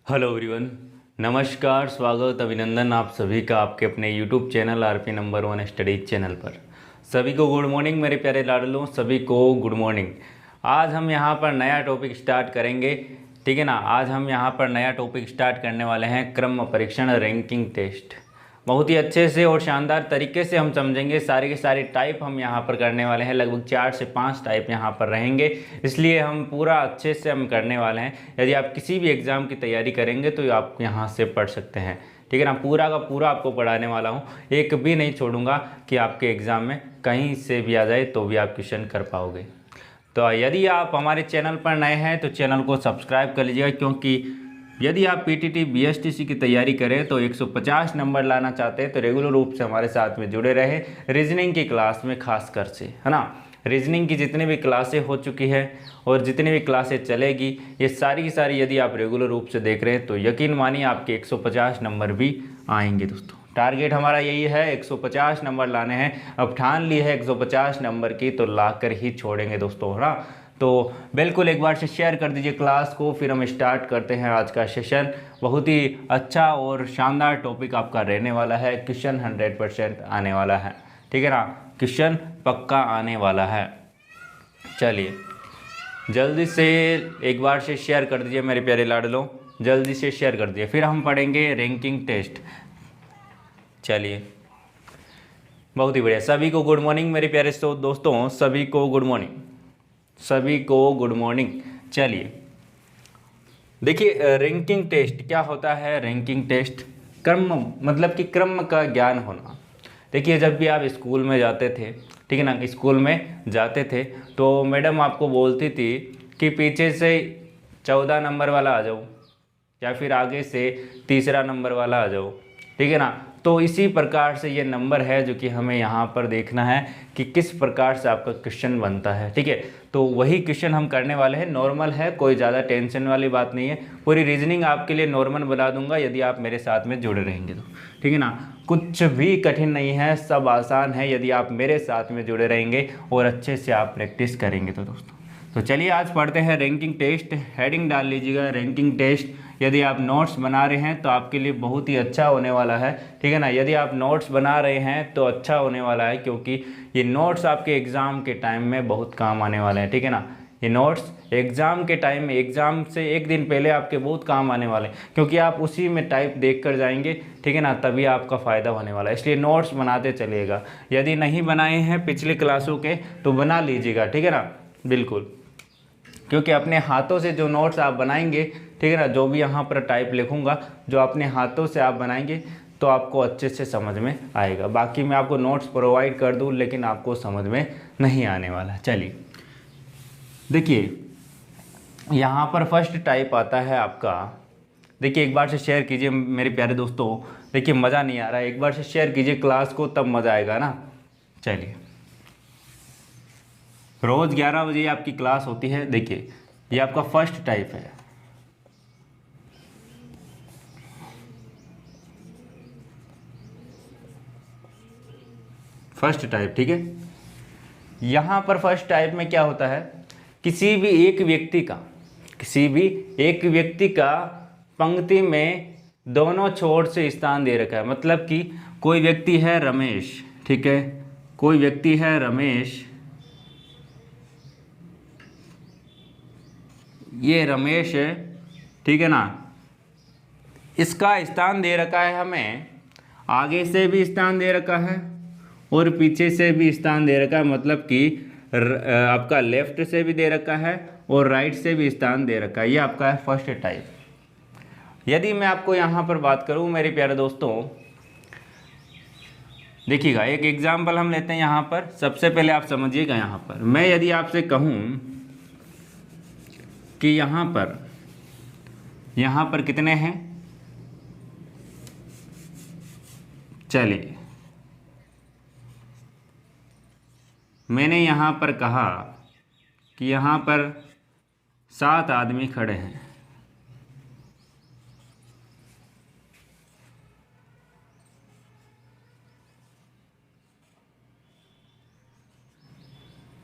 Hello everyone, नमस्कार, स्वागत, अभिनंदन आप सभी का आपके अपने YouTube channel RP number 1 studies channel पर। सभी को गुड मॉर्निंग मेरे प्यारे लाडलों, सभी को गुड मॉर्निंग। आज हम यहाँ पर नया टॉपिक स्टार्ट करेंगे, ठीक है ना। आज हम यहाँ पर नया टॉपिक स्टार्ट करने वाले हैं क्रम परीक्षण रैंकिंग टेस्ट। बहुत ही अच्छे से और शानदार तरीके से हम समझेंगे। सारे के सारे टाइप हम यहाँ पर करने वाले हैं, लगभग 4 से 5 टाइप यहाँ पर रहेंगे, इसलिए हम पूरा अच्छे से हम करने वाले हैं। यदि आप किसी भी एग्ज़ाम की तैयारी करेंगे तो आप यहाँ से पढ़ सकते हैं, ठीक है ना। पूरा का पूरा आपको पढ़ाने वाला हूँ, एक भी नहीं छोड़ूंगा कि आपके एग्ज़ाम में कहीं से भी आ जाए तो भी आप क्वेश्चन कर पाओगे। तो यदि आप हमारे चैनल पर नए हैं तो चैनल को सब्सक्राइब कर लीजिएगा, क्योंकि यदि आप पीटीटी बीएसटीसी की तैयारी करें तो 150 नंबर लाना चाहते हैं तो रेगुलर रूप से हमारे साथ में जुड़े रहे रीजनिंग की क्लास में, खासकर से, है ना। रीजनिंग की जितनी भी क्लासें हो चुकी है और जितनी भी क्लासें चलेगी, ये सारी की सारी यदि आप रेगुलर रूप से देख रहे हैं तो यकीन मानिए आपके 150 नंबर भी आएंगे दोस्तों। टारगेट हमारा यही है, 150 नंबर लाने हैं। अब ठान ली है 150 नंबर की तो ला कर ही छोड़ेंगे दोस्तों, है ना। तो बिल्कुल एक बार से शेयर कर दीजिए क्लास को, फिर हम स्टार्ट करते हैं आज का सेशन। बहुत ही अच्छा और शानदार टॉपिक आपका रहने वाला है। क्वेश्चन 100% आने वाला है, ठीक है ना। क्वेश्चन पक्का आने वाला है। चलिए जल्दी से एक बार से शेयर कर दीजिए मेरे प्यारे लाडलों, जल्दी से शेयर कर दीजिए, फिर हम पढ़ेंगे रैंकिंग टेस्ट। चलिए, बहुत ही बढ़िया। सभी को गुड मॉर्निंग मेरे प्यारे दोस्तों, सभी को गुड मॉर्निंग, सभी को गुड मॉर्निंग। चलिए देखिए, रैंकिंग टेस्ट क्या होता है। रैंकिंग टेस्ट क्रम, मतलब कि क्रम का ज्ञान होना। देखिए, जब भी आप स्कूल में जाते थे, ठीक है ना, स्कूल में जाते थे तो मैडम आपको बोलती थी कि पीछे से 14 नंबर वाला आ जाओ या फिर आगे से तीसरा नंबर वाला आ जाओ, ठीक है ना। तो इसी प्रकार से ये नंबर है जो कि हमें यहाँ पर देखना है कि किस प्रकार से आपका क्वेश्चन बनता है, ठीक है। तो वही क्वेश्चन हम करने वाले हैं। नॉर्मल है, कोई ज़्यादा टेंशन वाली बात नहीं है। पूरी रीजनिंग आपके लिए नॉर्मल बना दूंगा यदि आप मेरे साथ में जुड़े रहेंगे तो, ठीक है ना। कुछ भी कठिन नहीं है, सब आसान है यदि आप मेरे साथ में जुड़े रहेंगे और अच्छे से आप प्रैक्टिस करेंगे तो दोस्तों। तो चलिए आज पढ़ते हैं रैंकिंग टेस्ट। हेडिंग डाल लीजिएगा रैंकिंग टेस्ट। यदि आप नोट्स बना रहे हैं तो आपके लिए बहुत ही अच्छा होने वाला है, ठीक है ना। यदि आप नोट्स बना रहे हैं तो अच्छा होने वाला है, क्योंकि ये नोट्स आपके एग्ज़ाम के टाइम में बहुत काम आने वाले हैं, ठीक है ना। ये नोट्स एग्ज़ाम के टाइम में, एग्ज़ाम से एक दिन पहले आपके बहुत काम आने वाले हैं, क्योंकि आप उसी में टाइप देख कर जाएंगे, ठीक है ना। तभी आपका फ़ायदा होने वाला है, इसलिए नोट्स बनाते चलिएगा। यदि नहीं बनाए हैं पिछले क्लासों के तो बना लीजिएगा, ठीक है ना, बिल्कुल। क्योंकि अपने हाथों से जो नोट्स आप बनाएंगे, ठीक है ना, जो भी यहाँ पर टाइप लिखूँगा, जो अपने हाथों से आप बनाएंगे तो आपको अच्छे से समझ में आएगा। बाकी मैं आपको नोट्स प्रोवाइड कर दूँ लेकिन आपको समझ में नहीं आने वाला। चलिए देखिए, यहाँ पर फर्स्ट टाइप आता है आपका। देखिए एक बार से शेयर कीजिए मेरे प्यारे दोस्तों। देखिए मज़ा नहीं आ रहा है, एक बार से शेयर कीजिए क्लास को, तब मज़ा आएगा ना। चलिए, रोज़ 11 बजे आपकी क्लास होती है। देखिए ये आपका फर्स्ट टाइप है। फर्स्ट टाइप, ठीक है। यहाँ पर फर्स्ट टाइप में क्या होता है, किसी भी एक व्यक्ति का, किसी भी एक व्यक्ति का पंक्ति में दोनों छोर से स्थान दे रखा है। मतलब कि कोई व्यक्ति है रमेश, ठीक है, कोई व्यक्ति है रमेश, ये रमेश है, ठीक है ना। इसका स्थान दे रखा है हमें, आगे से भी स्थान दे रखा है और पीछे से भी स्थान दे रखा है। मतलब कि आपका लेफ्ट से भी दे रखा है और राइट से भी स्थान दे रखा है। ये आपका है फर्स्ट टाइप। यदि मैं आपको यहाँ पर बात करूँ मेरे प्यारे दोस्तों, देखिएगा एक एग्जाम्पल हम लेते हैं यहाँ पर। सबसे पहले आप समझिएगा, यहाँ पर मैं यदि आपसे कहूँ कि यहाँ पर कितने हैं, चलिए मैंने यहाँ पर कहा कि यहाँ पर 7 आदमी खड़े हैं,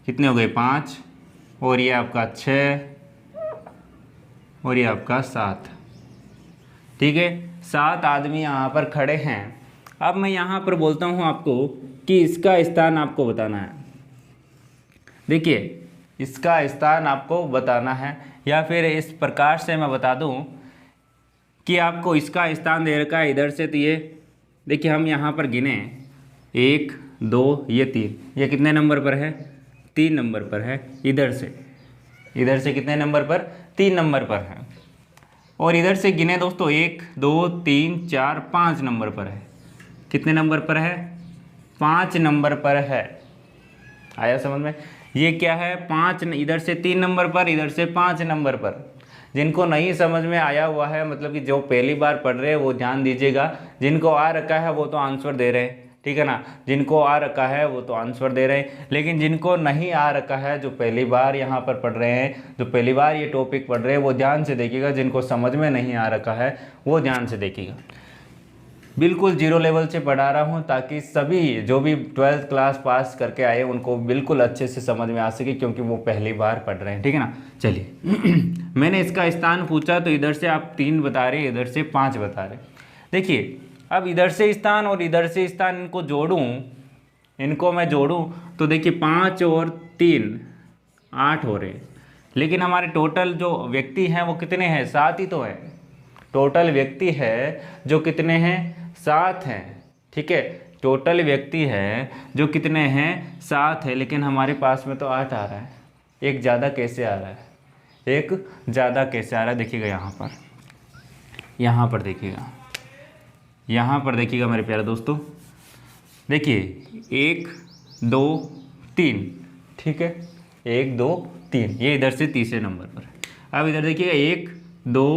कितने हो गए 5, और ये आपका 6 और ये आपका 7। ठीक है, 7 आदमी यहाँ पर खड़े हैं। अब मैं यहाँ पर बोलता हूँ आपको कि इसका स्थान आपको बताना है। देखिए, इसका स्थान आपको बताना है, या फिर इस प्रकार से मैं बता दूँ कि आपको इसका स्थान दे रखा है इधर से। तो ये देखिए, हम यहाँ पर गिने 1 2 ये 3, ये कितने नंबर पर है? 3 नंबर पर है। इधर से कितने नंबर पर? 3 नंबर पर है। और इधर से गिने दोस्तों 1 2 3 4 5 नंबर पर है। कितने नंबर पर है? 5 नंबर पर है। आया समझ में? ये क्या है? 5, इधर से 3 नंबर पर, इधर से 5 नंबर पर। जिनको नहीं समझ में आया हुआ है, मतलब कि जो पहली बार पढ़ रहे हैं वो ध्यान दीजिएगा। जिनको आ रखा है वो तो आंसर दे रहे हैं, ठीक है ना। जिनको आ रखा है वो तो आंसर दे रहे हैं, लेकिन जिनको नहीं आ रखा है, जो पहली बार यहाँ पर पढ़ रहे हैं, जो पहली बार ये टॉपिक पढ़ रहे हैं, वो ध्यान से देखिएगा। जिनको समझ में नहीं आ रखा है वो ध्यान से देखिएगा। बिल्कुल 0 लेवल से पढ़ा रहा हूँ, ताकि सभी जो भी 12th क्लास पास करके आए उनको बिल्कुल अच्छे से समझ में आ सके, क्योंकि वो पहली बार पढ़ रहे हैं, ठीक है ना। चलिए मैंने इसका स्थान पूछा, तो इधर से आप 3 बता रहे, इधर से 5 बता रहे। देखिए, अब इधर से स्थान और इधर से स्थान इनको मैं जोड़ूं तो देखिए 5 और 3 8 हो रहे, लेकिन हमारे टोटल जो व्यक्ति हैं वो कितने हैं? 7 ही तो है। टोटल व्यक्ति है जो कितने हैं? 7 हैं, ठीक है। टोटल व्यक्ति है जो कितने हैं? 7 है, लेकिन हमारे पास में तो 8 आ रहा है। एक ज़्यादा कैसे आ रहा है? एक ज़्यादा कैसे आ रहा है? देखिएगा यहाँ पर देखिएगा, यहाँ पर देखिएगा मेरे प्यारे दोस्तों। देखिए 1 2 3, ठीक है, 1 2 3, ये इधर से तीसरे नंबर पर है। अब इधर देखिएगा 1 2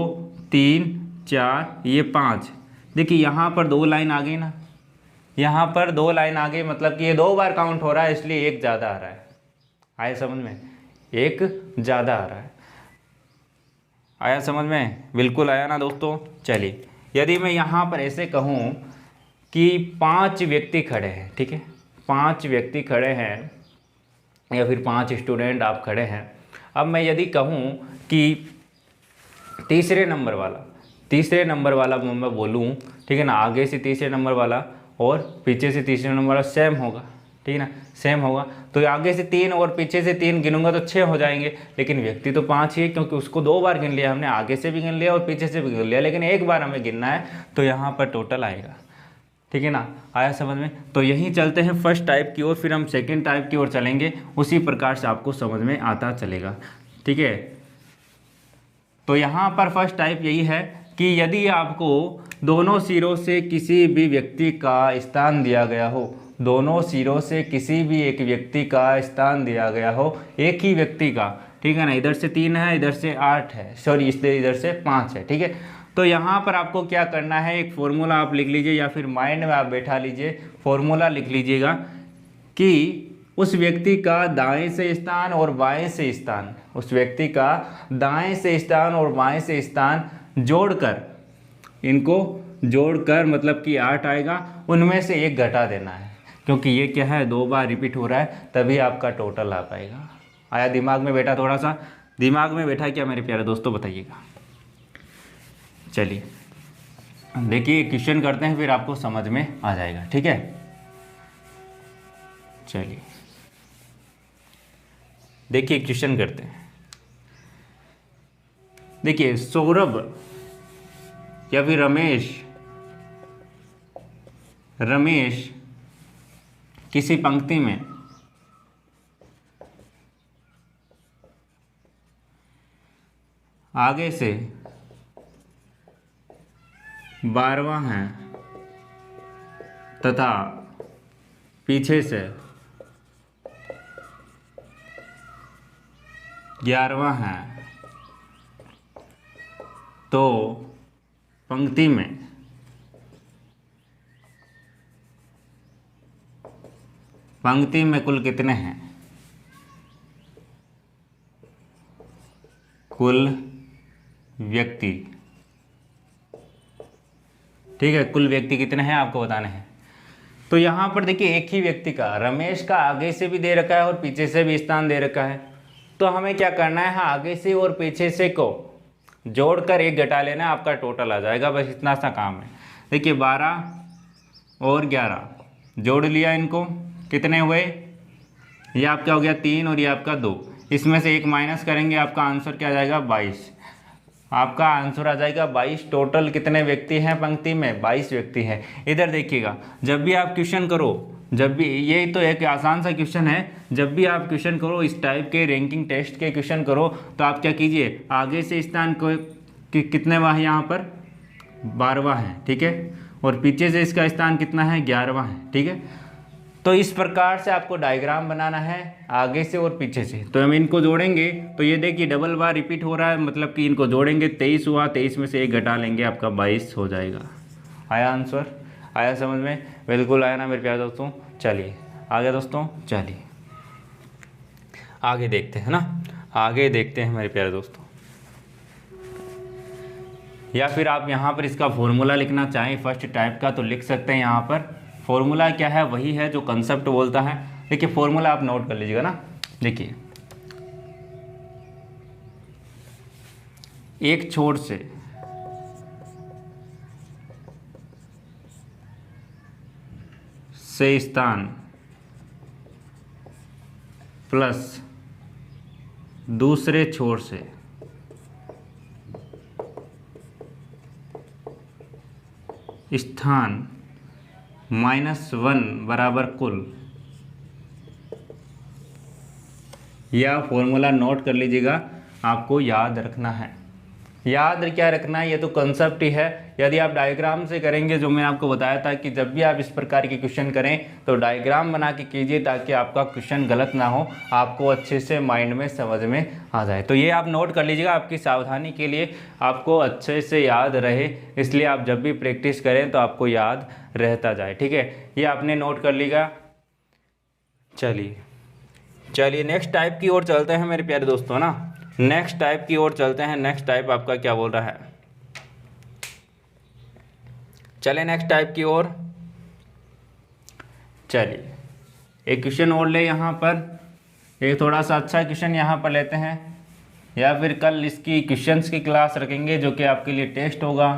3 4, ये 5। देखिए यहाँ पर 2 लाइन आ गई ना, यहाँ पर 2 लाइन आ गई, मतलब कि ये 2 बार काउंट हो रहा है, इसलिए एक ज़्यादा आ रहा है। आया समझ में? एक ज़्यादा आ रहा है। आया समझ में? बिल्कुल आया ना दोस्तों। चलिए, यदि मैं यहाँ पर ऐसे कहूँ कि 5 व्यक्ति खड़े हैं, ठीक है, 5 व्यक्ति खड़े हैं, या फिर 5 स्टूडेंट आप खड़े हैं। अब मैं यदि कहूँ कि तीसरे नंबर वाला मैं बोलूँ, ठीक है ना, आगे से तीसरे नंबर वाला और पीछे से तीसरे नंबर वाला सेम होगा, ठीक है ना, सेम होगा। तो आगे से 3 और पीछे से 3 गिनूंगा तो 6 हो जाएंगे, लेकिन व्यक्ति तो 5 ही है, क्योंकि उसको 2 बार गिन लिया हमने, आगे से भी गिन लिया और पीछे से भी गिन लिया, लेकिन एक बार हमें गिनना है, तो यहाँ पर टोटल आएगा, ठीक है ना। आया समझ में? तो यहीं चलते हैं फर्स्ट टाइप की ओर, फिर हम सेकेंड टाइप की ओर चलेंगे, उसी प्रकार से आपको समझ में आता चलेगा, ठीक है। तो यहाँ पर फर्स्ट टाइप यही है कि यदि आपको दोनों सिरों से किसी भी व्यक्ति का स्थान दिया गया हो, दोनों सिरों से किसी भी एक व्यक्ति का स्थान दिया गया हो, एक ही व्यक्ति का, ठीक है ना, इधर से 3 है, इधर से 8 है, सॉरी इसलिए इधर से 5 है, ठीक है। तो यहाँ पर आपको क्या करना है, एक फॉर्मूला आप लिख लीजिए, या फिर माइंड में आप बैठा लीजिए, फॉर्मूला लिख लीजिएगा कि उस व्यक्ति का दाएं से स्थान और बाएं से स्थान, उस व्यक्ति का दाएं से स्थान और बाएं से स्थान जोड़कर, इनको जोड़कर मतलब कि 8 आएगा, उनमें से एक घटा देना है, क्योंकि ये क्या है, 2 बार रिपीट हो रहा है, तभी आपका टोटल आ पाएगा। आया दिमाग में बैठा? थोड़ा सा दिमाग में बैठा क्या मेरे प्यारे दोस्तों, बताइएगा। चलिए देखिए, क्वेश्चन करते हैं, फिर आपको समझ में आ जाएगा, ठीक है। चलिए देखिए, क्वेश्चन करते हैं। देखिए, सौरभ या फिर रमेश किसी पंक्ति में आगे से 12वां है तथा पीछे से 11वां है, तो पंक्ति में कुल कितने हैं? कुल व्यक्ति, ठीक है, कुल व्यक्ति कितने हैं आपको बताने हैं। तो यहाँ पर देखिए, एक ही व्यक्ति का, रमेश का आगे से भी दे रखा है और पीछे से भी स्थान दे रखा है, तो हमें क्या करना है, आगे से और पीछे से को जोड़कर 1 घटा लेना, आपका टोटल आ जाएगा। बस इतना सा काम है। देखिए 12 और 11 जोड़ लिया, इनको कितने हुए, ये आपका हो गया 3 और ये आपका 2। इसमें से 1 माइनस करेंगे, आपका आंसर क्या आ जाएगा 22। आपका आंसर आ जाएगा 22। टोटल कितने व्यक्ति हैं पंक्ति में, 22 व्यक्ति हैं। इधर देखिएगा, जब भी आप क्वेश्चन करो, जब भी, ये तो एक आसान सा क्वेश्चन है, जब भी आप क्वेश्चन करो इस टाइप के रैंकिंग टेस्ट के क्वेश्चन करो, तो आप क्या कीजिए, आगे से स्थान को कितनेवा है यहाँ पर, 12वां है, ठीक है, और पीछे से इसका स्थान कितना है, 11वां है, ठीक है। तो इस प्रकार से आपको डायग्राम बनाना है, आगे से और पीछे से। तो हम इनको जोड़ेंगे, तो ये देखिए डबल बार रिपीट हो रहा है, मतलब कि इनको जोड़ेंगे, 23 हुआ, 23 में से 1 घटा लेंगे, आपका 22 हो जाएगा। आया आंसर, आया समझ में, बिल्कुल आया ना मेरे प्यारे दोस्तों। चलिए आ गया दोस्तों, चलिए आगे देखते हैं ना, आगे देखते हैं मेरे प्यारे दोस्तों। या फिर आप यहाँ पर इसका फॉर्मूला लिखना चाहें फर्स्ट टाइप का, तो लिख सकते हैं। यहाँ पर फॉर्मूला क्या है, वही है जो कंसेप्ट बोलता है। देखिए फॉर्मूला आप नोट कर लीजिएगा ना। देखिए एक छोर से स्थान प्लस दूसरे छोर से स्थान -1 बराबर कुल, यह फॉर्मूला नोट कर लीजिएगा, आपको याद रखना है। याद क्या रखना है, ये तो कंसेप्ट ही है। यदि आप डायग्राम से करेंगे, जो मैंने आपको बताया था कि जब भी आप इस प्रकार के क्वेश्चन करें तो डायग्राम बना के कीजिए, ताकि आपका क्वेश्चन गलत ना हो, आपको अच्छे से माइंड में समझ में आ जाए। तो ये आप नोट कर लीजिएगा, आपकी सावधानी के लिए, आपको अच्छे से याद रहे, इसलिए आप जब भी प्रैक्टिस करें तो आपको याद रहता जाए, ठीक है। ये आपने नोट कर लिया। चलिए नेक्स्ट टाइप की ओर चलते हैं मेरे प्यारे दोस्तों ना, नेक्स्ट टाइप की ओर चलते हैं। नेक्स्ट टाइप आपका क्या बोल रहा है, चले नेक्स्ट टाइप की ओर। चलिए एक क्वेश्चन और ले, यहाँ पर एक थोड़ा सा अच्छा क्वेश्चन यहाँ पर लेते हैं, या फिर कल इसकी क्वेश्चंस की क्लास रखेंगे, जो कि आपके लिए टेस्ट होगा।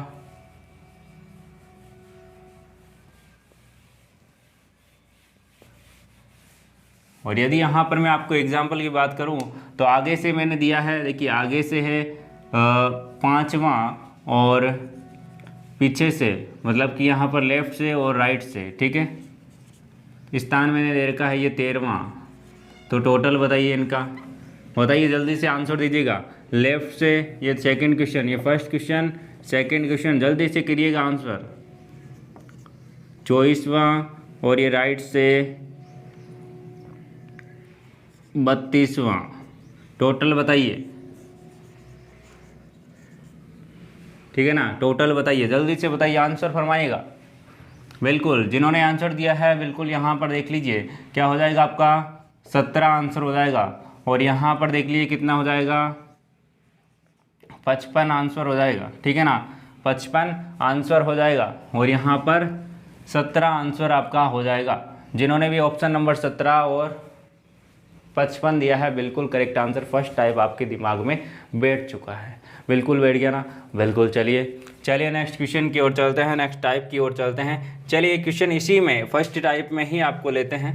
और यदि यहाँ पर मैं आपको एग्जाम्पल की बात करूँ, तो आगे से मैंने दिया है, देखिए आगे से है 5वां, और पीछे से मतलब कि यहाँ पर लेफ्ट से और राइट से, ठीक है, स्थान मैंने दे रखा है ये 13वां। तो टोटल बताइए इनका, बताइए जल्दी से आंसर दीजिएगा। लेफ्ट से ये सेकंड क्वेश्चन, ये फर्स्ट क्वेश्चन, सेकंड क्वेश्चन, जल्दी से करिएगा आंसर। 24वां, और ये राइट से 32वां। टोटल बताइए, ठीक है ना, टोटल बताइए, जल्दी से बताइए, आंसर फरमाइएगा। बिल्कुल, जिन्होंने आंसर दिया है बिल्कुल यहाँ पर देख लीजिए, क्या हो जाएगा आपका 17 आंसर हो जाएगा। और यहाँ पर देख लीजिए कितना हो जाएगा, 55 आंसर हो जाएगा, ठीक है ना, 55 आंसर हो जाएगा। और यहाँ पर 17 आंसर आपका हो जाएगा। जिन्होंने भी ऑप्शन नंबर 17 और 55 दिया है, बिल्कुल करेक्ट आंसर, फर्स्ट टाइप आपके दिमाग में बैठ चुका है। बिल्कुल बैठ गया ना, बिल्कुल। चलिए नेक्स्ट क्वेश्चन की ओर चलते हैं, नेक्स्ट टाइप की ओर चलते हैं। चलिए एक क्वेश्चन इसी में फर्स्ट टाइप में ही आपको लेते हैं।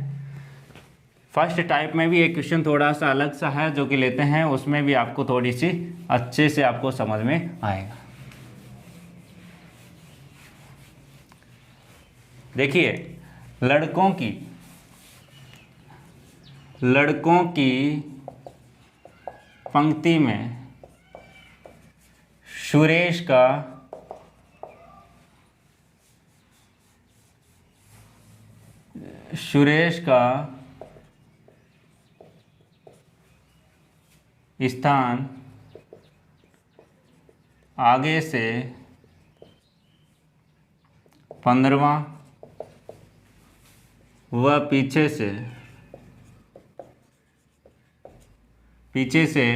फर्स्ट टाइप में भी एक क्वेश्चन थोड़ा सा अलग सा है, जो कि लेते हैं, उसमें भी आपको थोड़ी सी अच्छे से आपको समझ में आएगा। देखिए लड़कों की पंक्ति में सुरेश का स्थान आगे से 15वां व पीछे से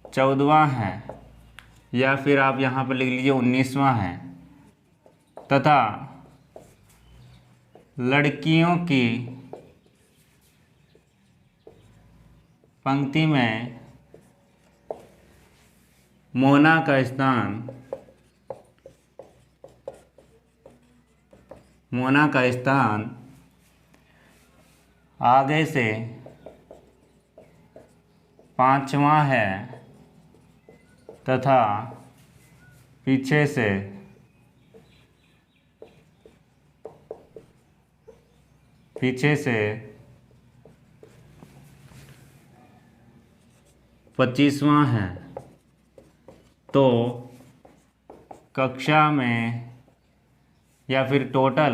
14वां है, या फिर आप यहाँ पर लिख लीजिए 19वां है, तथा लड़कियों की पंक्ति में मोना का स्थान, मोना का स्थान आगे से 5वां है तथा पीछे से 25वां है, तो कक्षा में या फिर टोटल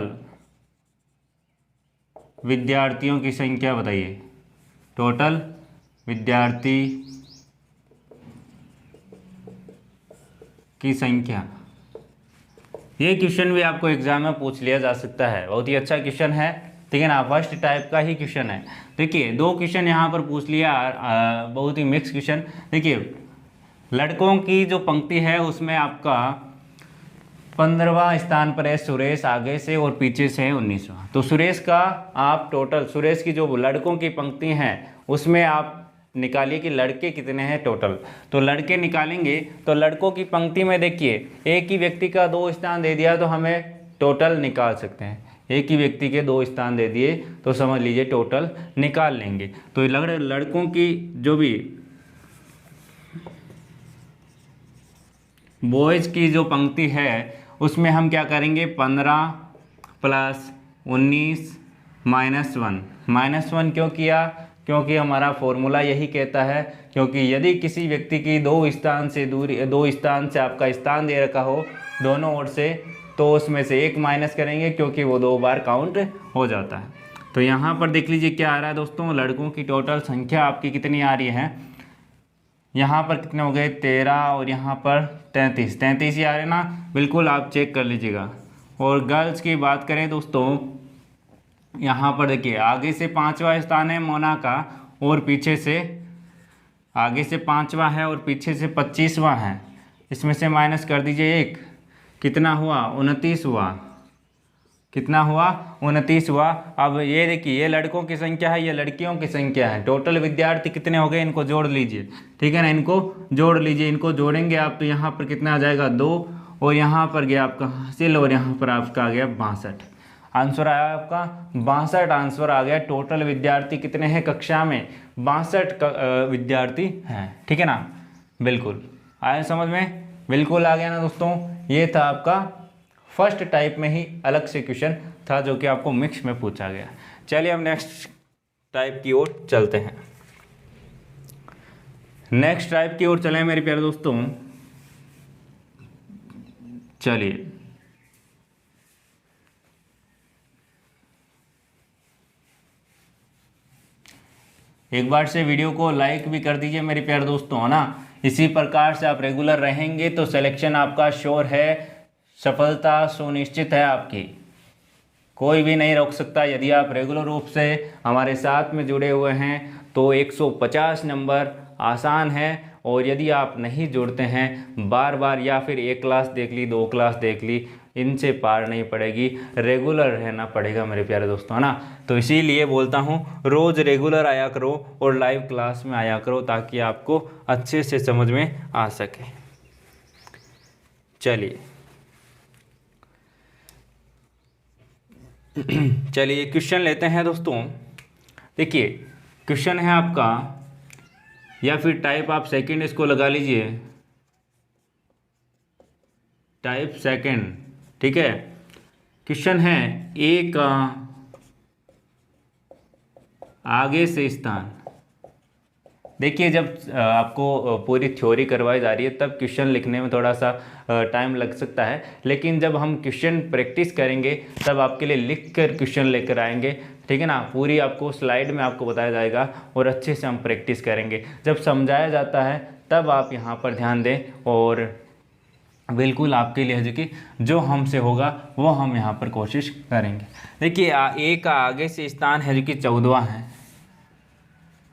विद्यार्थियों की संख्या बताइए। टोटल विद्यार्थी की संख्या। ये क्वेश्चन भी आपको एग्जाम में पूछ लिया जा सकता है, बहुत ही अच्छा क्वेश्चन है, ठीक है ना। फर्स्ट टाइप का ही क्वेश्चन है। देखिए 2 क्वेश्चन यहाँ पर पूछ लिया, बहुत ही मिक्स क्वेश्चन। देखिए लड़कों की जो पंक्ति है उसमें आपका 15वां स्थान पर है सुरेश, आगे से और पीछे से है 19वां। तो सुरेश का आप टोटल, सुरेश की जो लड़कों की पंक्ति हैं उसमें आप निकालिए कि लड़के कितने हैं टोटल। तो लड़के निकालेंगे तो लड़कों की पंक्ति में देखिए एक ही व्यक्ति का 2 स्थान दे दिया तो हमें टोटल निकाल सकते हैं। एक ही व्यक्ति के 2 स्थान दे दिए तो समझ लीजिए टोटल निकाल लेंगे। तो लड़कों की जो भी बॉयज़ की जो पंक्ति है उसमें हम क्या करेंगे, 15 + 19 -1 क्यों किया, क्योंकि हमारा फॉर्मूला यही कहता है, क्योंकि यदि किसी व्यक्ति की 2 स्थान से दूरी, 2 स्थान से आपका स्थान दे रखा हो दोनों ओर से, तो उसमें से 1 माइनस करेंगे क्योंकि वो 2 बार काउंट हो जाता है। तो यहाँ पर देख लीजिए क्या आ रहा है दोस्तों, लड़कों की टोटल संख्या आपकी कितनी आ रही है, यहाँ पर कितने हो गए 13 और यहाँ पर 33 ही आ रहे ना, बिल्कुल आप चेक कर लीजिएगा। और गर्ल्स की बात करें दोस्तों, यहाँ पर देखिए आगे से 5वां स्थान है मोना का और पीछे से, आगे से 5वां है और पीछे से 25वां है, इसमें से माइनस कर दीजिए 1, कितना हुआ 29 हुआ, कितना हुआ 29 हुआ। अब ये देखिए ये लड़कों की संख्या है, ये लड़कियों की संख्या है, टोटल विद्यार्थी कितने हो गए इनको जोड़ लीजिए, ठीक है ना, इनको जोड़ लीजिए। इनको जोड़ेंगे आप तो यहाँ पर कितना आ जाएगा 2 और यहाँ पर गया आपका हासिल और यहाँ पर आपका आ गया 62, आंसर आया आपका 62 आंसर आ गया। टोटल विद्यार्थी कितने हैं कक्षा में, 62 विद्यार्थी हैं, ठीक है ना। बिल्कुल आया समझ में, बिल्कुल आ गया ना दोस्तों। ये था आपका फर्स्ट टाइप में ही अलग से क्वेश्चन था जो कि आपको मिक्स में पूछा गया। चलिए हम नेक्स्ट टाइप की ओर चलते हैं। नेक्स्ट टाइप की ओर चलें मेरे प्यारे दोस्तों। चलिए एक बार से वीडियो को लाइक भी कर दीजिए मेरे प्यारे दोस्तों, है ना। इसी प्रकार से आप रेगुलर रहेंगे तो सिलेक्शन आपका श्योर है, सफलता सुनिश्चित है आपकी, कोई भी नहीं रोक सकता। यदि आप रेगुलर रूप से हमारे साथ में जुड़े हुए हैं तो 150 नंबर आसान है, और यदि आप नहीं जुड़ते हैं बार बार या फिर 1 क्लास देख ली 2 क्लास देख ली, इनसे पार नहीं पड़ेगी, रेगुलर रहना पड़ेगा मेरे प्यारे दोस्तों, है ना। तो इसीलिए बोलता हूँ रोज़ रेगुलर आया करो और लाइव क्लास में आया करो ताकि आपको अच्छे से समझ में आ सके। चलिए चलिए क्वेश्चन लेते हैं दोस्तों। देखिए क्वेश्चन है आपका, या फिर टाइप आप सेकंड इसको लगा लीजिए, टाइप सेकंड, ठीक है। क्वेश्चन है ए का आगे से स्थान। देखिए जब आपको पूरी थ्योरी करवाई जा रही है तब क्वेश्चन लिखने में थोड़ा सा टाइम लग सकता है, लेकिन जब हम क्वेश्चन प्रैक्टिस करेंगे तब आपके लिए लिख कर क्वेश्चन लेकर आएंगे, ठीक है ना। पूरी आपको स्लाइड में आपको बताया जाएगा और अच्छे से हम प्रैक्टिस करेंगे। जब समझाया जाता है तब आप यहाँ पर ध्यान दें और बिल्कुल आपके लिए कि जो हमसे होगा वो हम यहाँ पर कोशिश करेंगे। देखिए ए का आगे से स्थान है जो कि 14वां है,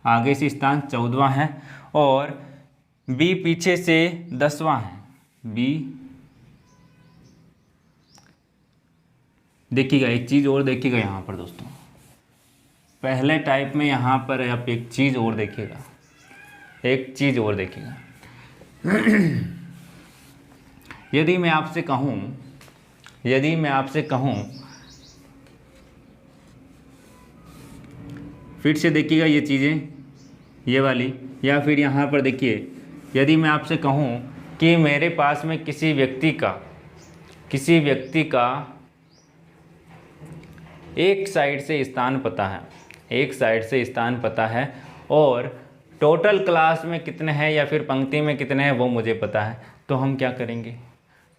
आगे से स्थान 14वां है, और बी पीछे से 10वां है। बी देखिएगा एक चीज़ और देखिएगा यहाँ पर दोस्तों, पहले टाइप में यहाँ पर आप एक चीज़ और देखिएगा, एक चीज़ और देखिएगा यदि मैं आपसे कहूँ फिर से देखिएगा ये चीज़ें, ये वाली, या फिर यहाँ पर देखिए, यदि मैं आपसे कहूँ कि मेरे पास में किसी व्यक्ति का एक साइड से स्थान पता है और टोटल क्लास में कितने हैं या फिर पंक्ति में कितने हैं वो मुझे पता है, तो हम क्या करेंगे?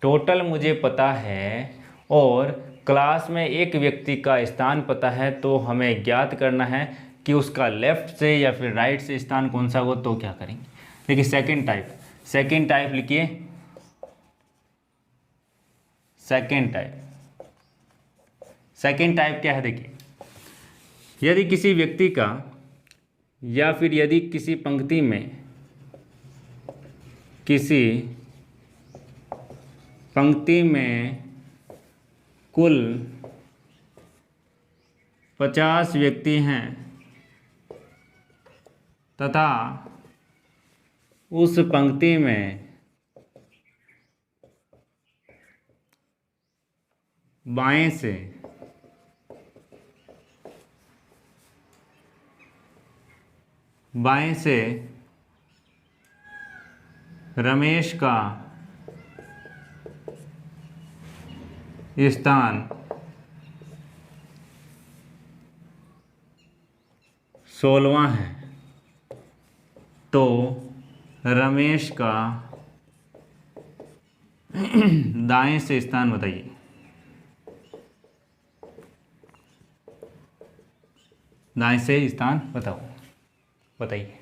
टोटल मुझे पता है और क्लास में एक व्यक्ति का स्थान पता है, तो हमें ज्ञात करना है कि उसका लेफ्ट से या फिर राइट से स्थान कौन सा हो, तो क्या करेंगे? देखिए सेकंड टाइप लिखिए। सेकंड टाइप क्या है? देखिए, यदि किसी व्यक्ति का या फिर यदि किसी पंक्ति में कुल 50 व्यक्ति हैं तथा उस पंक्ति में बाएं से रमेश का स्थान 16वां है, तो रमेश का दाएं से स्थान बताइए। दाएं से स्थान बताइए।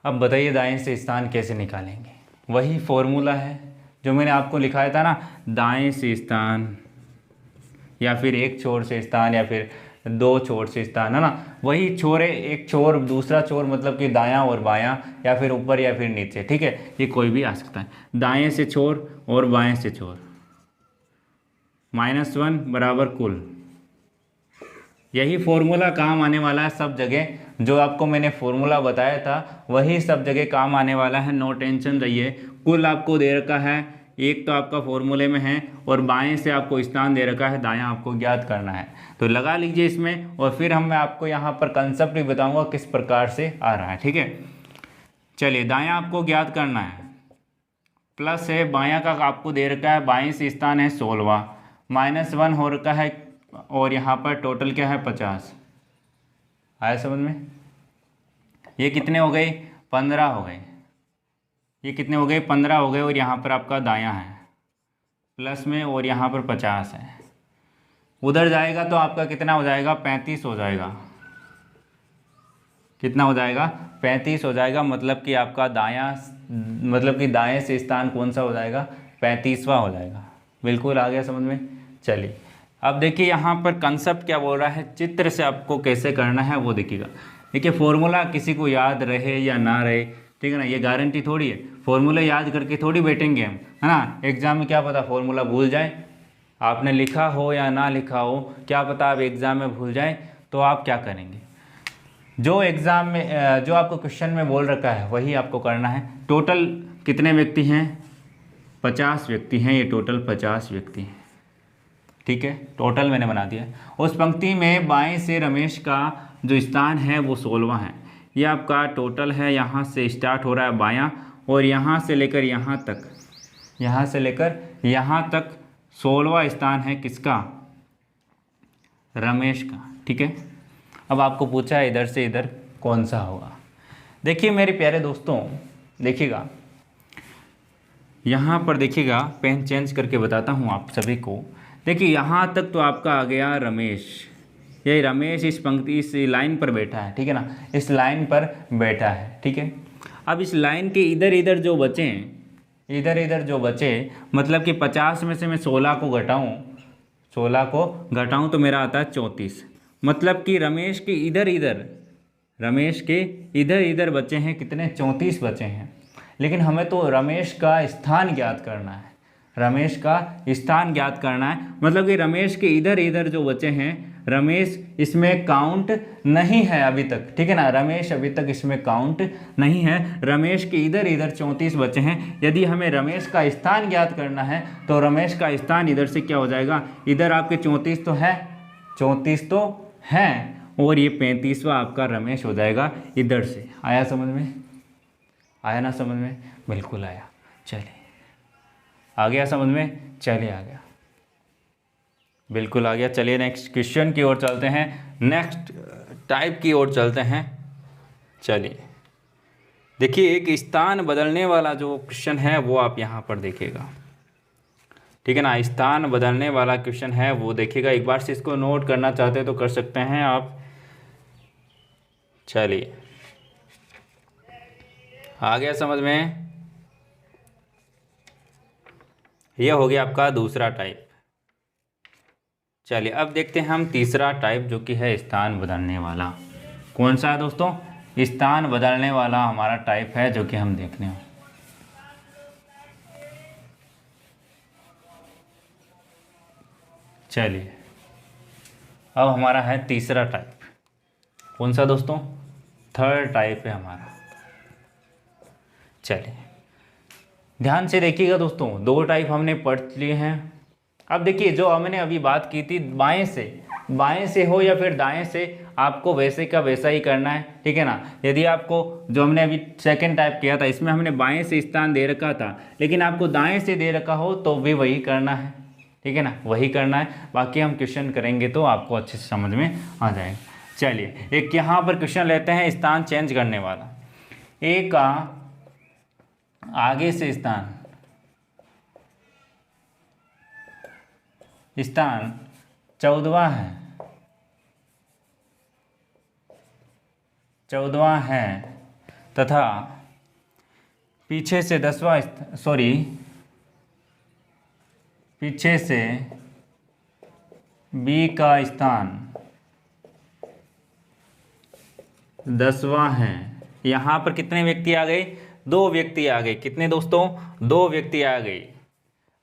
अब बताइए दाएं से स्थान कैसे निकालेंगे? वही फॉर्मूला है जो मैंने आपको लिखाया था ना, दाएं से स्थान या फिर एक छोर से स्थान या फिर दो छोर से स्थान, है ना। वही छोर है, एक छोर दूसरा छोर मतलब कि दायां और बायां या फिर ऊपर या फिर नीचे, ठीक है, ये कोई भी आ सकता है। दाएं से छोर और बाएं से छोर, -1 बराबर कुल। यही फॉर्मूला काम आने वाला है सब जगह, जो आपको मैंने फॉर्मूला बताया था वही सब जगह काम आने वाला है, नो टेंशन रहिए। कुल आपको दे रखा है, एक तो आपका फॉर्मूले में है और बाएं से आपको स्थान दे रखा है, दायां आपको ज्ञात करना है, तो लगा लीजिए इसमें। और फिर मैं आपको यहाँ पर कंसेप्ट भी बताऊंगा किस प्रकार से आ रहा है, ठीक है। चलिए, दायां आपको ज्ञात करना है, प्लस है, बायां का आपको दे रखा है, बाएं से स्थान है 16वां, -1 हो रखा है और यहाँ पर टोटल क्या है 50। आया समझ में? ये कितने हो गए? 15 हो गए। ये कितने हो गए? 15 हो गए। और यहाँ पर आपका दायां है प्लस में और यहाँ पर 50 है। उधर जाएगा तो आपका कितना हो जाएगा? 35 हो जाएगा। कितना हो जाएगा? 35 हो जाएगा। मतलब कि आपका दाएं से स्थान कौन सा हो जाएगा? 35वां हो जाएगा। बिल्कुल आ गया समझ में? चलिए, अब देखिए यहाँ पर कंसेप्ट क्या बोल रहा है, चित्र से आपको कैसे करना है वो देखिएगा। देखिए, फॉर्मूला किसी को याद रहे या ना रहे, ठीक है ना, ये गारंटी थोड़ी है। फॉर्मूला याद करके थोड़ी बैठेंगे हम, है ना। एग्जाम में क्या पता फॉर्मूला भूल जाए, आपने लिखा हो या ना लिखा हो, क्या पता आप एग्जाम में भूल जाए, तो आप क्या करेंगे? जो एग्जाम में जो आपको क्वेश्चन में बोल रखा है वही आपको करना है। टोटल कितने व्यक्ति हैं? 50 व्यक्ति हैं। ये टोटल 50 व्यक्ति हैं, ठीक है, टोटल मैंने बना दिया। उस पंक्ति में बाएं से रमेश का जो स्थान है वो 16वां है। ये आपका टोटल है, यहाँ से स्टार्ट हो रहा है बायां और यहाँ से लेकर यहाँ तक 16वां स्थान है किसका? रमेश का, ठीक है। अब आपको पूछा है इधर से इधर कौन सा होगा। देखिए मेरे प्यारे दोस्तों, देखिएगा यहाँ पर, देखिएगा पेन चेंज करके बताता हूँ आप सभी को। देखिए यहाँ तक तो आपका आ गया रमेश। यही रमेश इस पंक्ति, इस लाइन पर बैठा है, ठीक है ना, इस लाइन पर बैठा है, ठीक है। अब इस लाइन के इधर इधर जो बचे, मतलब कि 50 में से मैं 16 को घटाऊँ तो मेरा आता है 34। मतलब कि रमेश के इधर बचे हैं कितने? 34 बचे हैं। लेकिन हमें तो रमेश का स्थान ज्ञात करना है, मतलब कि रमेश के इधर जो बचे हैं रमेश इसमें काउंट नहीं है अभी तक, ठीक है ना, रमेश अभी तक इसमें काउंट नहीं है। रमेश के इधर इधर 34 बचे हैं। यदि हमें रमेश का स्थान ज्ञात करना है तो रमेश का स्थान इधर से क्या हो जाएगा, इधर आपके 34 तो है, 34 तो है, और ये 35वां आपका रमेश हो जाएगा इधर से। आया समझ में, आया ना समझ में, बिल्कुल आया। चलिए आ गया समझ में, चलिए आ गया, बिल्कुल आ गया। चलिए नेक्स्ट क्वेश्चन की ओर चलते हैं, नेक्स्ट टाइप की ओर चलते हैं। चलिए देखिए, एक स्थान बदलने वाला जो क्वेश्चन है वो आप यहाँ पर देखिएगा, ठीक है ना, स्थान बदलने वाला क्वेश्चन है वो देखिएगा। एक बार से इसको नोट करना चाहते हैं तो कर सकते हैं आप। चलिए आ गया समझ में, यह हो गया आपका दूसरा टाइप। चलिए अब देखते हैं हम तीसरा टाइप जो कि है स्थान बदलने वाला। कौन सा है दोस्तों, स्थान बदलने वाला हमारा टाइप है जो कि हम देखने हैं। चलिए अब हमारा है तीसरा टाइप। कौन सा दोस्तों, थर्ड टाइप है हमारा। चलिए ध्यान से देखिएगा दोस्तों, दो टाइप हमने पढ़ लिए हैं। अब देखिए जो हमने अभी बात की थी बाएं से हो या फिर दाएं से, आपको वैसे का वैसा ही करना है, ठीक है ना। यदि आपको जो हमने अभी सेकंड टाइप किया था इसमें हमने बाएं से स्थान दे रखा था, लेकिन आपको दाएं से दे रखा हो तो भी वही करना है, ठीक है ना, वही करना है। बाकी हम क्वेश्चन करेंगे तो आपको अच्छे से समझ में आ जाएगा। चलिए एक यहाँ पर क्वेश्चन लेते हैं, स्थान चेंज करने वाला। ए का आगे से स्थान 14वां है, 14वां है तथा पीछे से 10वां, पीछे से बी का स्थान 10वां है। यहाँ पर कितने व्यक्ति आ गए, 2 व्यक्ति आ गए। कितने दोस्तों, 2 व्यक्ति आ गए।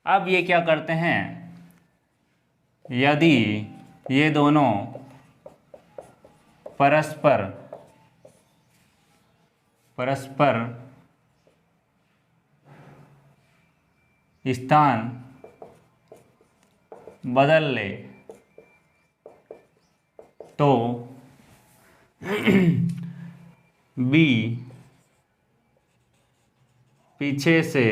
अब ये क्या करते हैं, यदि ये दोनों परस्पर स्थान बदल ले तो बी पीछे से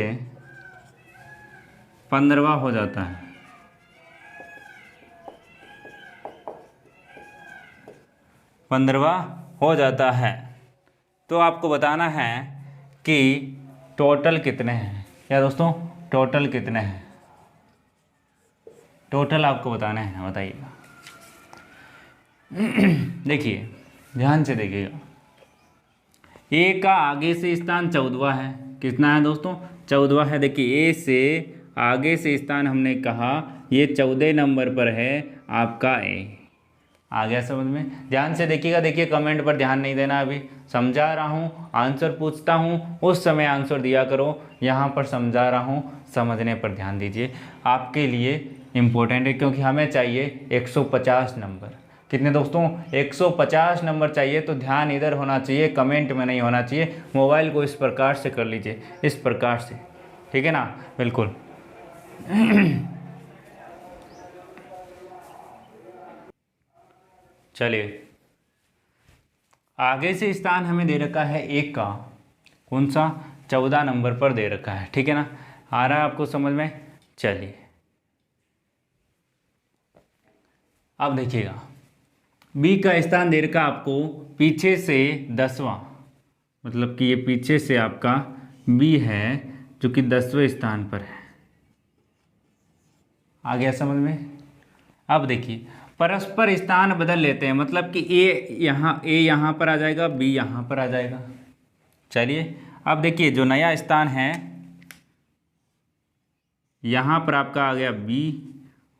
15वां हो जाता है। 15वां हो जाता है। तो आपको बताना है कि टोटल कितने हैं। क्या दोस्तों, टोटल कितने हैं, टोटल आपको बताना है, बताइएगा। देखिए ध्यान से देखिएगा, ए का आगे से स्थान 14वां है। कितना है दोस्तों, 14वां है। देखिए ए से आगे से स्थान हमने कहा ये 14 नंबर पर है आपका ए। आ गया समझ में, ध्यान से देखिएगा। देखिए कमेंट पर ध्यान नहीं देना, अभी समझा रहा हूँ, आंसर पूछता हूँ उस समय आंसर दिया करो। यहाँ पर समझा रहा हूँ, समझने पर ध्यान दीजिए, आपके लिए इम्पोर्टेंट है, क्योंकि हमें चाहिए 150 नंबर। कितने दोस्तों, 150 नंबर चाहिए। तो ध्यान इधर होना चाहिए, कमेंट में नहीं होना चाहिए। मोबाइल को इस प्रकार से कर लीजिए, इस प्रकार से, ठीक है ना, बिल्कुल। चलिए आगे से स्थान हमें दे रखा है एक का, कौन सा, 14 नंबर पर दे रखा है, ठीक है ना। आ रहा है आपको समझ में। चलिए अब देखिएगा, बी का स्थान दे रखा आपको पीछे से 10वां, मतलब कि ये पीछे से आपका बी है जो कि 10वें स्थान पर है। आ गया समझ में। अब देखिए परस्पर स्थान बदल लेते हैं, मतलब कि ए यहाँ पर आ जाएगा, बी यहाँ पर आ जाएगा। चलिए अब देखिए जो नया स्थान है यहाँ पर आपका आ गया बी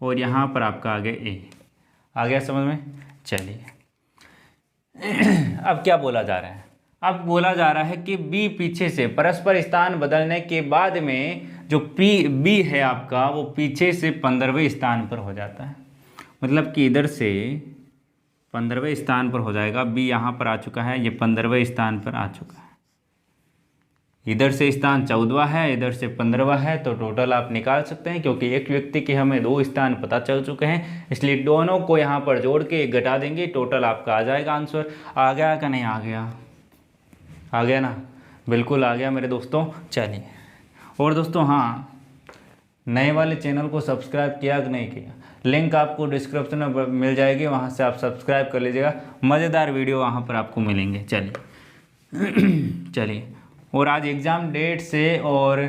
और यहाँ पर आपका आ गया ए। आ गया समझ में। चलिए अब क्या बोला जा रहा है, अब बोला जा रहा है कि बी पीछे से, परस्पर स्थान बदलने के बाद में जो बी है आपका वो पीछे से 15वें स्थान पर हो जाता है। मतलब कि इधर से 15वें स्थान पर हो जाएगा। बी यहाँ पर आ चुका है, ये 15वें स्थान पर आ चुका है। इधर से स्थान 14वां है, इधर से 15वां है, तो टोटल आप निकाल सकते हैं। क्योंकि एक व्यक्ति के हमें 2 स्थान पता चल चुके हैं, इसलिए दोनों को यहाँ पर जोड़ के एक घटा देंगे, टोटल आपका आ जाएगा आंसर। आ गया कि नहीं आ गया? आ गया ना? बिल्कुल आ गया मेरे दोस्तों। चलिए, और दोस्तों हाँ, नए वाले चैनल को सब्सक्राइब किया कि नहीं किया, लिंक आपको डिस्क्रिप्शन में मिल जाएगी, वहाँ से आप सब्सक्राइब कर लीजिएगा। मज़ेदार वीडियो वहाँ पर आपको मिलेंगे। चलिए चलिए, और आज एग्ज़ाम डेट से और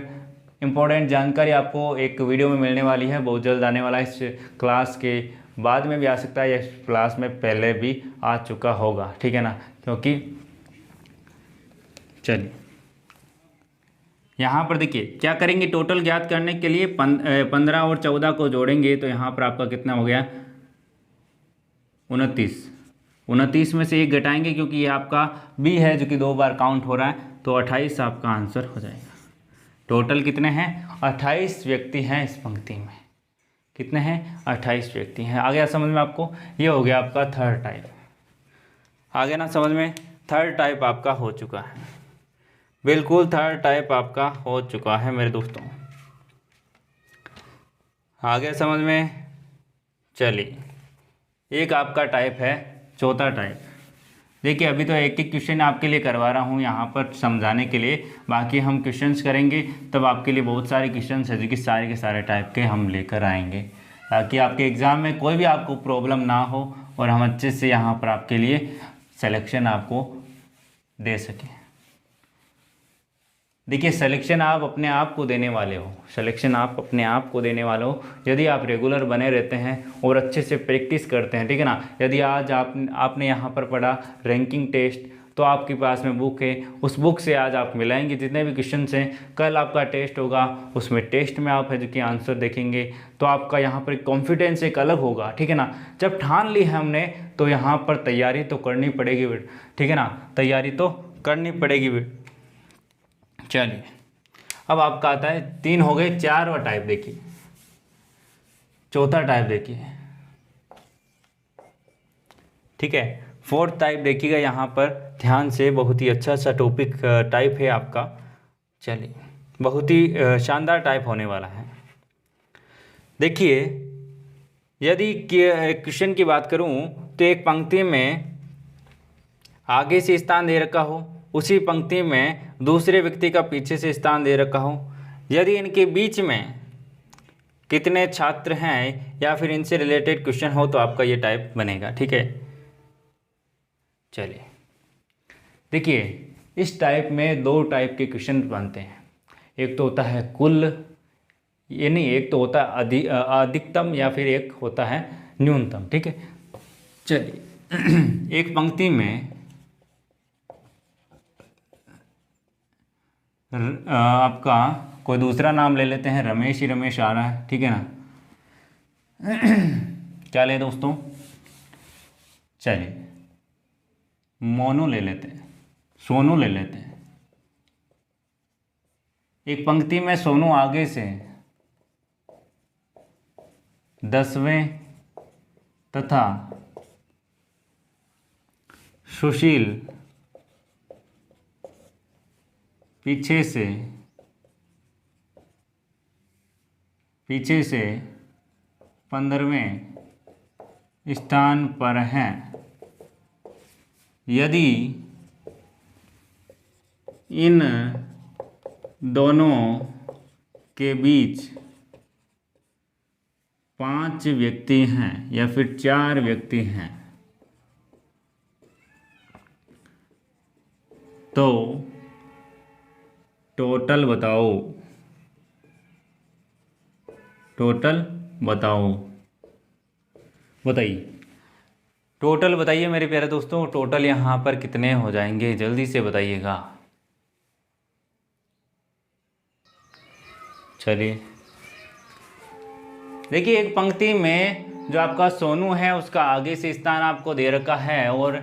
इम्पोर्टेंट जानकारी आपको एक वीडियो में मिलने वाली है, बहुत जल्द आने वाला है। इस क्लास के बाद में भी आ सकता है, या इस क्लास में पहले भी आ चुका होगा, ठीक है ना? क्योंकि चलिए यहाँ पर देखिए क्या करेंगे, टोटल ज्ञात करने के लिए 15 और 14 को जोड़ेंगे, तो यहाँ पर आपका कितना हो गया? 29। 29 में से एक घटाएंगे, क्योंकि ये आपका बी है जो कि 2 बार काउंट हो रहा है, तो 28 आपका आंसर हो जाएगा। टोटल कितने हैं? 28 व्यक्ति हैं इस पंक्ति में। कितने हैं? 28 व्यक्ति हैं। आ गया समझ में आपको? ये हो गया आपका थर्ड टाइप। आ गया ना समझ में? थर्ड टाइप आपका हो चुका है, बिल्कुल थर्ड टाइप आपका हो चुका है मेरे दोस्तों। आ गया समझ में? चलिए, एक आपका टाइप है चौथा टाइप। देखिए अभी तो एक एक क्वेश्चन आपके लिए करवा रहा हूँ यहाँ पर समझाने के लिए, बाकी हम क्वेश्चंस करेंगे तब आपके लिए बहुत सारे क्वेश्चंस हैं जो कि सारे के सारे टाइप के हम लेकर आएंगे, ताकि आपके एग्ज़ाम में कोई भी आपको प्रॉब्लम ना हो और हम अच्छे से यहाँ पर आपके लिए सिलेक्शन आपको दे सकें। देखिए सिलेक्शन आप अपने आप को देने वाले हो, सिलेक्शन आप अपने आप को देने वाले हो यदि आप रेगुलर बने रहते हैं और अच्छे से प्रैक्टिस करते हैं, ठीक है ना? यदि आज आपने यहाँ पर पढ़ा रैंकिंग टेस्ट, तो आपके पास में बुक है, उस बुक से आज आप मिलाएंगे जितने भी क्वेश्चन हैं। कल आपका टेस्ट होगा, उसमें टेस्ट में आप है जो कि आंसर देखेंगे, तो आपका यहाँ पर कॉन्फिडेंस एक अलग होगा, ठीक है ना? जब ठान ली है हमने, तो यहाँ पर तैयारी तो करनी पड़ेगी, ठीक है ना? तैयारी तो करनी पड़ेगी। चलिए, अब आपका आता है 3 हो गए, 4वां टाइप देखिए, चौथा टाइप देखिए, ठीक है? 4th टाइप देखिएगा यहाँ पर ध्यान से, बहुत ही अच्छा सा टॉपिक टाइप है आपका। चलिए, बहुत ही शानदार टाइप होने वाला है। देखिए यदि क्वेश्चन की बात करूँ तो एक पंक्ति में आगे से स्थान दे रखा हो, उसी पंक्ति में दूसरे व्यक्ति का पीछे से स्थान दे रखा हो, यदि इनके बीच में कितने छात्र हैं या फिर इनसे रिलेटेड क्वेश्चन हो, तो आपका ये टाइप बनेगा, ठीक है? चलिए देखिए, इस टाइप में 2 टाइप के क्वेश्चन बनते हैं। एक तो होता है कुल, ये नहीं, एक तो होता है अधिकतम या फिर एक होता है न्यूनतम, ठीक है? चलिए एक पंक्ति में आपका कोई दूसरा नाम ले लेते हैं, रमेश ही रमेश आ रहा है, ठीक है ना? क्या ले दोस्तों? चलिए मोनू ले लेते हैं, सोनू ले लेते हैं। एक पंक्ति में सोनू आगे से 10वें तथा सुशील पीछे से 15वें स्थान पर हैं। यदि इन दोनों के बीच 5 व्यक्ति हैं या फिर 4 व्यक्ति हैं, तो टोटल बताओ, टोटल बताओ, बताइए टोटल बताइए मेरे प्यारे दोस्तों, टोटल यहाँ पर कितने हो जाएंगे? जल्दी से बताइएगा। चलिए देखिए, एक पंक्ति में जो आपका सोनू है उसका आगे से स्थान आपको दे रखा है और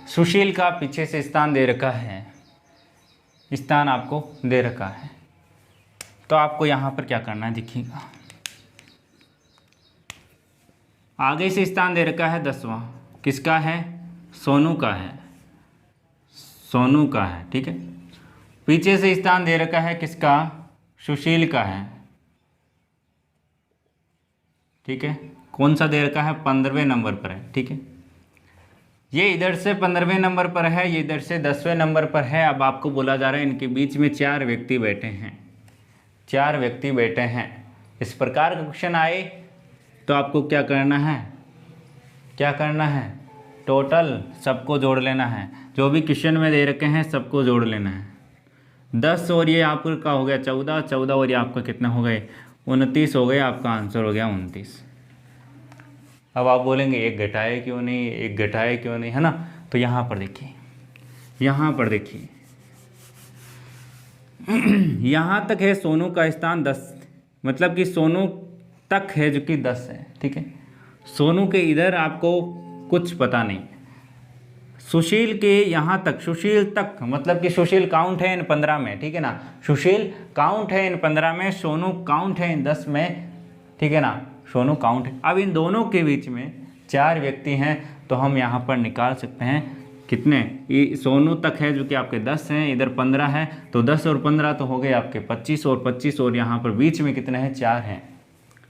सुशील का पीछे से स्थान दे रखा है, स्थान आपको दे रखा है, तो आपको यहाँ पर क्या करना है देखिएगा। आगे से स्थान दे रखा है 10वां, किसका है? सोनू का है, सोनू का है। ठीक है, पीछे से स्थान दे रखा है किसका? सुशील का है। ठीक है, कौन सा दे रखा है? 15वें नंबर पर है। ठीक है, ये इधर से 15वें नंबर पर है, ये इधर से 10वें नंबर पर है। अब आपको बोला जा रहा है इनके बीच में 4 व्यक्ति बैठे हैं, 4 व्यक्ति बैठे हैं। इस प्रकार का क्वेश्चन आए तो आपको क्या करना है? क्या करना है? टोटल सबको जोड़ लेना है, जो भी क्वेश्चन में दे रखे हैं सबको जोड़ लेना है। 10 और ये आपका हो गया 14, 14 और ये आपका कितना हो गए? 29 हो गए। आपका आंसर हो गया 29। अब आप बोलेंगे एक घटाए क्यों नहीं, एक घटाए क्यों नहीं, है ना? तो यहाँ पर देखिए, यहाँ पर देखिए, यहाँ तक है सोनू का स्थान 10, मतलब कि सोनू तक है जो कि 10 है। ठीक है, सोनू के इधर आपको कुछ पता नहीं। सुशील के यहाँ तक, सुशील तक मतलब कि सुशील काउंट है इन 15 में। ठीक है ना, सुशील काउंट है इन 15 में, सोनू काउंट है इन 10 में। ठीक है ना, सोनू काउंट है। अब इन दोनों के बीच में 4 व्यक्ति हैं, तो हम यहाँ पर निकाल सकते हैं कितने? ये सोनू तक है जो कि आपके 10 हैं, इधर 15 है, तो 10 और 15 तो हो गए आपके 25, और 25 और यहाँ पर बीच में कितने हैं? 4 हैं।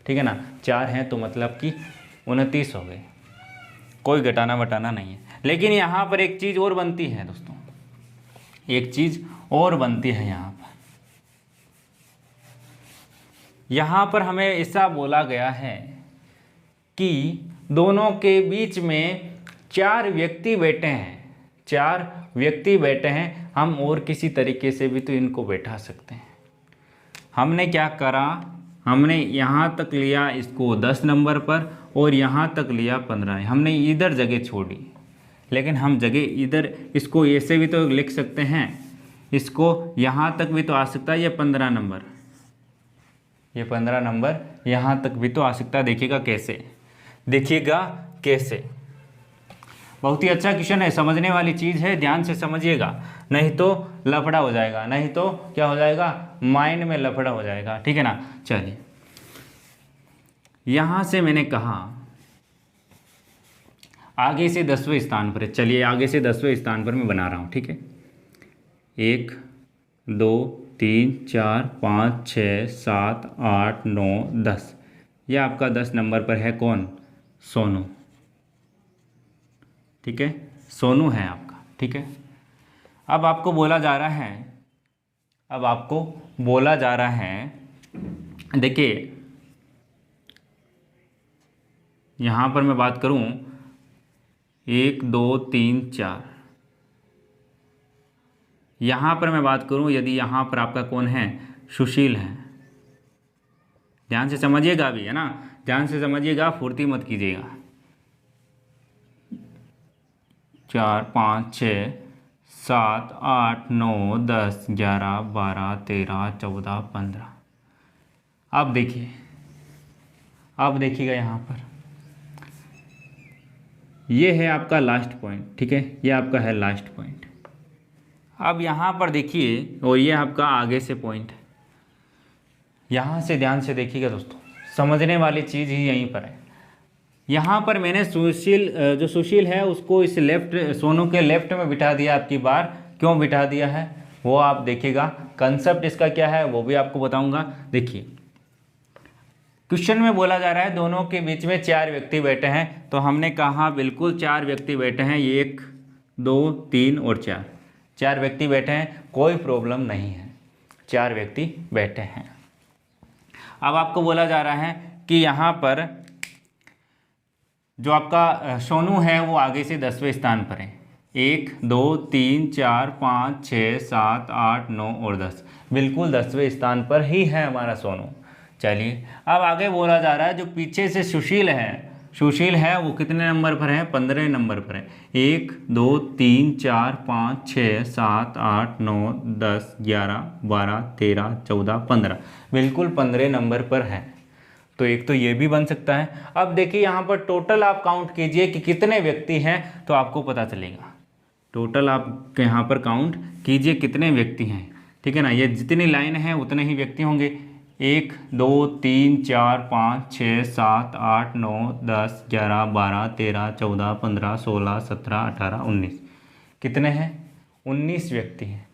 ठीक है ना, 4 हैं, तो मतलब कि 29 हो गए। कोई घटाना बटाना नहीं है। लेकिन यहाँ पर एक चीज़ और बनती है दोस्तों, एक चीज़ और बनती है यहाँ पर। यहाँ पर हमें ऐसा बोला गया है कि दोनों के बीच में 4 व्यक्ति बैठे हैं, 4 व्यक्ति बैठे हैं। हम और किसी तरीके से भी तो इनको बैठा सकते हैं। हमने क्या करा? हमने यहाँ तक लिया इसको 10 नंबर पर, और यहाँ तक लिया 15। हमने इधर जगह छोड़ी, लेकिन हम जगह इधर इसको ऐसे भी तो लिख सकते हैं, इसको यहाँ तक भी तो आ सकता है। ये 15 नंबर, ये 15 नंबर यहाँ तक भी तो आ सकता है। देखिएगा कैसे, देखिएगा कैसे। बहुत ही अच्छा क्वेश्चन है, समझने वाली चीज़ है, ध्यान से समझिएगा, नहीं तो लफड़ा हो जाएगा, नहीं तो क्या हो जाएगा? माइंड में लफड़ा हो जाएगा। ठीक है ना। चलिए, यहाँ से मैंने कहा आगे से 10वें स्थान पर है। चलिए, आगे से 10वें स्थान पर मैं बना रहा हूँ। ठीक है, 1 2 3 4 5 6 7 8 9 10। यह आपका 10 नंबर पर है कौन? सोनू। ठीक है, सोनू है आपका। ठीक है, अब आपको बोला जा रहा है, अब आपको बोला जा रहा है, देखिए यहाँ पर मैं बात करूँ 1 2 3 4, यहाँ पर मैं बात करूँ यदि यहाँ पर आपका कौन है? सुशील है। ध्यान से समझिएगा भी, है ना, ध्यान से समझिएगा, फुर्ती मत कीजिएगा। 4 5 6 7 8 9 10 11 12 13 14 15। अब देखिए, अब देखिएगा यहाँ पर ये है आपका लास्ट पॉइंट। ठीक है, ये आपका है लास्ट पॉइंट। अब यहाँ पर देखिए, और ये आपका आगे से पॉइंट है। यहाँ से ध्यान से देखिएगा दोस्तों, समझने वाली चीज़ ही यहीं पर है। यहाँ पर मैंने सुशील, जो सुशील है उसको इस लेफ्ट, सोनू के लेफ्ट में बिठा दिया। आपकी बार क्यों बिठा दिया है वो आप देखिएगा। कंसेप्ट इसका क्या है वो भी आपको बताऊंगा। देखिए, क्वेश्चन में बोला जा रहा है दोनों के बीच में 4 व्यक्ति बैठे हैं, तो हमने कहा बिल्कुल 4 व्यक्ति बैठे हैं, 1 2 3 और 4, 4 व्यक्ति बैठे हैं, कोई प्रॉब्लम नहीं है, 4 व्यक्ति बैठे हैं। अब आपको बोला जा रहा है कि यहाँ पर जो आपका सोनू है वो आगे से 10वें स्थान पर है। 1 2 3 4 5 6 7 8 9 और 10, बिल्कुल 10वें स्थान पर ही है हमारा सोनू। चलिए, अब आगे बोला जा रहा है जो पीछे से सुशील है, सुशील है वो कितने नंबर पर है? 15 नंबर पर है। 1 2 3 4 5 6 7 8 9 10 11 12 13 14 15, बिल्कुल 15 नंबर पर है। तो एक तो ये भी बन सकता है। अब देखिए यहाँ पर टोटल आप काउंट कीजिए कि कितने व्यक्ति हैं, तो आपको पता चलेगा। टोटल आप यहाँ पर काउंट कीजिए कितने व्यक्ति हैं। ठीक है ना, ये जितनी लाइन है उतने ही व्यक्ति होंगे। 1 2 3 4 5 6 7 8 9 10 11 12 13 14 15 16 17 18 19। कितने हैं? 19 व्यक्ति हैं।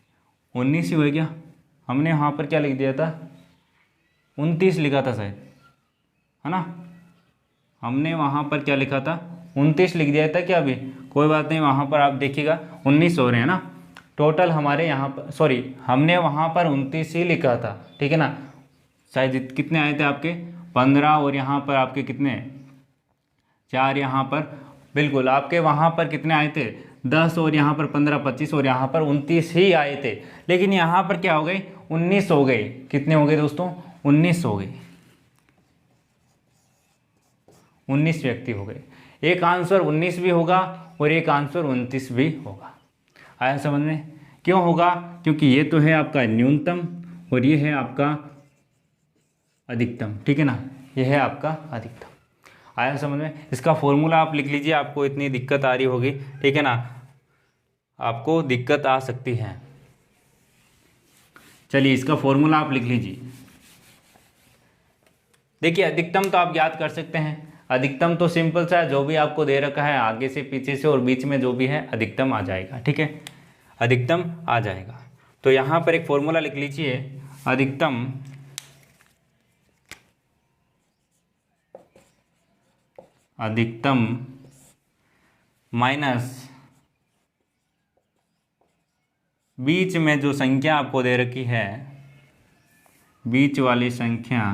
19 ही हो गया। हमने वहाँ पर क्या लिख दिया था? 29 लिखा था शायद, है ना? हमने वहाँ पर क्या लिखा था? 29 लिख दिया था क्या? अभी कोई बात नहीं, वहाँ पर आप देखिएगा 19 हो रहे हैं ना टोटल हमारे यहाँ पर। सॉरी, हमने वहाँ पर 29 ही लिखा था, ठीक है ना? शायद कितने आए थे आपके? 15, और यहाँ पर आपके कितने? 4 यहाँ पर। बिल्कुल, आपके वहाँ पर कितने आए थे? 10, और यहाँ पर 15 25, और यहाँ पर 29 ही आए थे। लेकिन यहाँ पर क्या हो गए? 19 हो गए। कितने हो गए दोस्तों? 19 हो गए। 19 व्यक्ति हो गए। एक आंसर 19 भी होगा और एक आंसर 29 भी होगा। आया समझ में? क्यों होगा? क्योंकि ये तो है आपका न्यूनतम और ये है आपका अधिकतम, ठीक है ना? ये है आपका अधिकतम। आया समझ में? इसका फॉर्मूला आप लिख लीजिए, आपको इतनी दिक्कत आ रही होगी, ठीक है ना? आपको दिक्कत आ सकती है। चलिए, इसका फॉर्मूला आप लिख लीजिए। देखिए, अधिकतम तो आप याद कर सकते हैं। अधिकतम तो सिंपल सा है, जो भी आपको दे रखा है आगे से पीछे से और बीच में जो भी है अधिकतम आ जाएगा, ठीक है? अधिकतम आ जाएगा। तो यहाँ पर एक फॉर्मूला लिख लीजिए, अधिकतम माइनस बीच में जो संख्या आपको दे रखी है, बीच वाली संख्या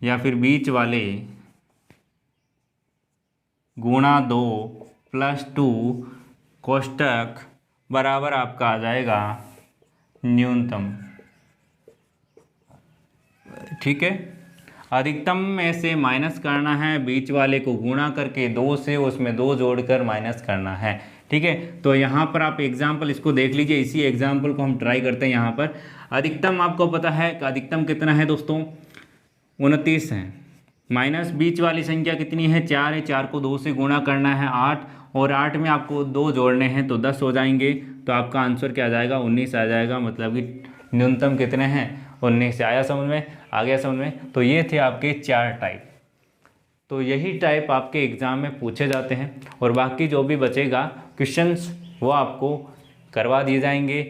या फिर बीच वाले गुणा 2 प्लस 2 कोष्टक बराबर आपका आ जाएगा न्यूनतम, ठीक है? अधिकतम में से माइनस करना है, बीच वाले को गुणा करके 2 से उसमें 2 जोड़कर माइनस करना है, ठीक है? तो यहाँ पर आप एग्जाम्पल इसको देख लीजिए। इसी एग्जाम्पल को हम ट्राई करते हैं। यहाँ पर अधिकतम आपको पता है कि अधिकतम कितना है दोस्तों? 29 है। माइनस बीच वाली संख्या कितनी है? 4 है। 4 को 2 से गुणा करना है 8, और 8 में आपको 2 जोड़ने हैं तो 10 हो जाएंगे। तो आपका आंसर क्या आ जाएगा? 19 आ जाएगा। मतलब कि न्यूनतम कितने हैं? 19 से। आया समझ में? आ गया समझ में? तो ये थे आपके 4 टाइप। तो यही टाइप आपके एग्ज़ाम में पूछे जाते हैं, और बाकी जो भी बचेगा क्वेश्चंस वो आपको करवा दिए जाएंगे।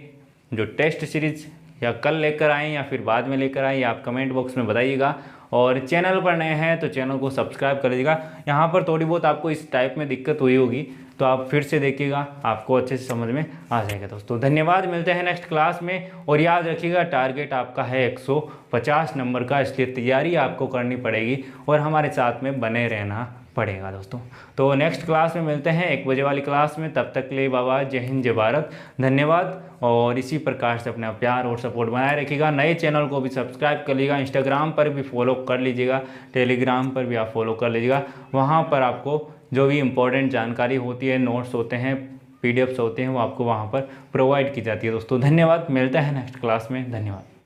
जो टेस्ट सीरीज या कल लेकर आएँ या फिर बाद में लेकर आएँ, आप कमेंट बॉक्स में बताइएगा। और चैनल पर नए हैं तो चैनल को सब्सक्राइब कर लीजिएगा। यहाँ पर थोड़ी बहुत आपको इस टाइप में दिक्कत हुई होगी तो आप फिर से देखिएगा, आपको अच्छे से समझ में आ जाएगा। दोस्तों धन्यवाद, मिलते हैं नेक्स्ट क्लास में। और याद रखिएगा, टारगेट आपका है 150 नंबर का, इसलिए तैयारी आपको करनी पड़ेगी और हमारे साथ में बने रहना पड़ेगा दोस्तों। तो नेक्स्ट क्लास में मिलते हैं 1 बजे वाली क्लास में। तब तक के लिए बाबा, जय हिंद, जय भारत, धन्यवाद। और इसी प्रकार से अपना प्यार और सपोर्ट बनाए रखिएगा। नए चैनल को भी सब्सक्राइब कर लीजिएगा, इंस्टाग्राम पर भी फॉलो कर लीजिएगा, टेलीग्राम पर भी आप फॉलो कर लीजिएगा। वहाँ पर आपको जो भी इम्पोर्टेंट जानकारी होती है, नोट्स होते हैं, पीडीएफ्स होते हैं, वो आपको वहाँ पर प्रोवाइड की जाती है दोस्तों। धन्यवाद, मिलते हैं नेक्स्ट क्लास में। धन्यवाद।